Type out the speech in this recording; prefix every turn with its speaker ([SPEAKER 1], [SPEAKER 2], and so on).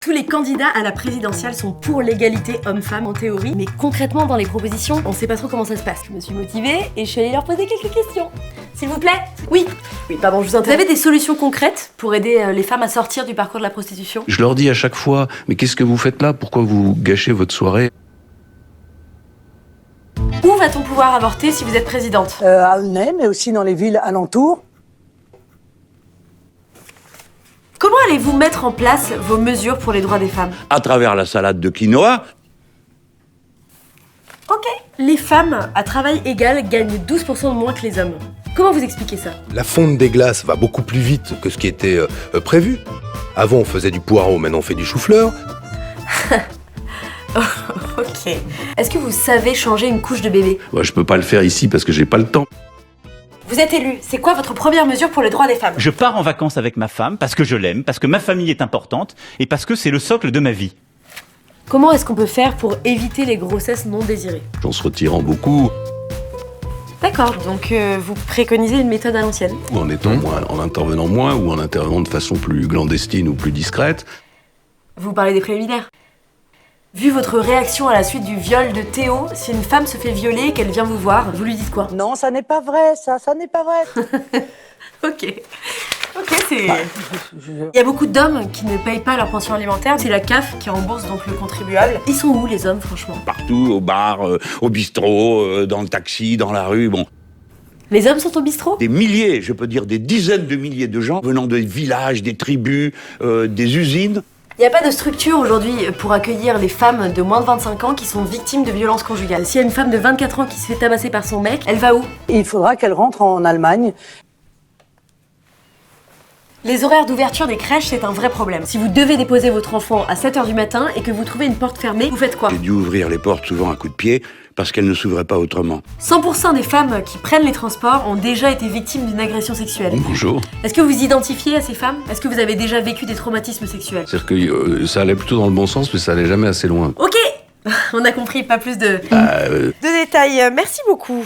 [SPEAKER 1] Tous les candidats à la présidentielle sont pour l'égalité homme-femme en théorie, mais concrètement dans les propositions, on sait pas trop comment ça se passe. Je me suis motivée et je suis allée leur poser quelques questions. S'il vous plaît? Oui, pardon, je vous interromps. Vous avez des solutions concrètes pour aider les femmes à sortir du parcours de la prostitution?
[SPEAKER 2] Je leur dis à chaque fois, mais qu'est-ce que vous faites là? Pourquoi vous gâchez votre soirée?
[SPEAKER 1] Où va-t-on pouvoir avorter si vous êtes présidente?
[SPEAKER 3] À Aulnay, mais aussi dans les villes alentours.
[SPEAKER 1] Comment allez-vous mettre en place vos mesures pour les droits des femmes?
[SPEAKER 4] À travers la salade de quinoa.
[SPEAKER 1] Ok. Les femmes à travail égal gagnent 12% de moins que les hommes. Comment vous expliquez ça?
[SPEAKER 5] La fonte des glaces va beaucoup plus vite que ce qui était prévu. Avant, on faisait du poireau, maintenant on fait du chou-fleur.
[SPEAKER 1] Ok. Est-ce que vous savez changer une couche de bébé?
[SPEAKER 2] Ouais, je peux pas le faire ici parce que j'ai pas le temps.
[SPEAKER 1] Vous êtes élu. C'est quoi votre première mesure pour les droits des femmes?
[SPEAKER 6] Je pars en vacances avec ma femme parce que je l'aime, parce que ma famille est importante et parce que c'est le socle de ma vie.
[SPEAKER 1] Comment est-ce qu'on peut faire pour éviter les grossesses non désirées?
[SPEAKER 2] En se retirant beaucoup,
[SPEAKER 1] D'accord, donc vous préconisez une méthode à l'ancienne.
[SPEAKER 2] ou en étant moins, en intervenant moins, ou en intervenant de façon plus clandestine ou plus discrète.
[SPEAKER 1] Vous parlez des préliminaires. Vu votre réaction à la suite du viol de Théo, si une femme se fait violer et qu'elle vient vous voir, vous lui dites quoi?
[SPEAKER 3] Non, ça n'est pas vrai, ça n'est pas vrai.
[SPEAKER 1] Ok, c'est... Il y a beaucoup d'hommes qui ne payent pas leur pension alimentaire, c'est la CAF qui rembourse donc le contribuable. Ils sont où les hommes, franchement?
[SPEAKER 4] Partout, au bar, au bistrot, dans le taxi, dans la rue, bon.
[SPEAKER 1] Les hommes sont au bistrot?
[SPEAKER 4] Des milliers, je peux dire des dizaines de milliers de gens venant des villages, des tribus, des usines.
[SPEAKER 1] Il n'y a pas de structure aujourd'hui pour accueillir les femmes de moins de 25 ans qui sont victimes de violences conjugales. S'il y a une femme de 24 ans qui se fait tabasser par son mec, elle va où?
[SPEAKER 3] Il faudra qu'elle rentre en Allemagne.
[SPEAKER 1] Les horaires d'ouverture des crèches, c'est un vrai problème. Si vous devez déposer votre enfant à 7h du matin et que vous trouvez une porte fermée, vous faites quoi?
[SPEAKER 4] J'ai dû ouvrir les portes souvent à coups de pied parce qu'elles ne s'ouvraient pas autrement.
[SPEAKER 1] 100% des femmes qui prennent les transports ont déjà été victimes d'une agression sexuelle.
[SPEAKER 2] Bonjour.
[SPEAKER 1] Est-ce que vous identifiez à ces femmes? Est-ce que vous avez déjà vécu des traumatismes sexuels?
[SPEAKER 2] C'est-à-dire que ça allait plutôt dans le bon sens, mais ça allait jamais assez loin.
[SPEAKER 1] Ok. On a compris, pas plus de détails. Merci beaucoup.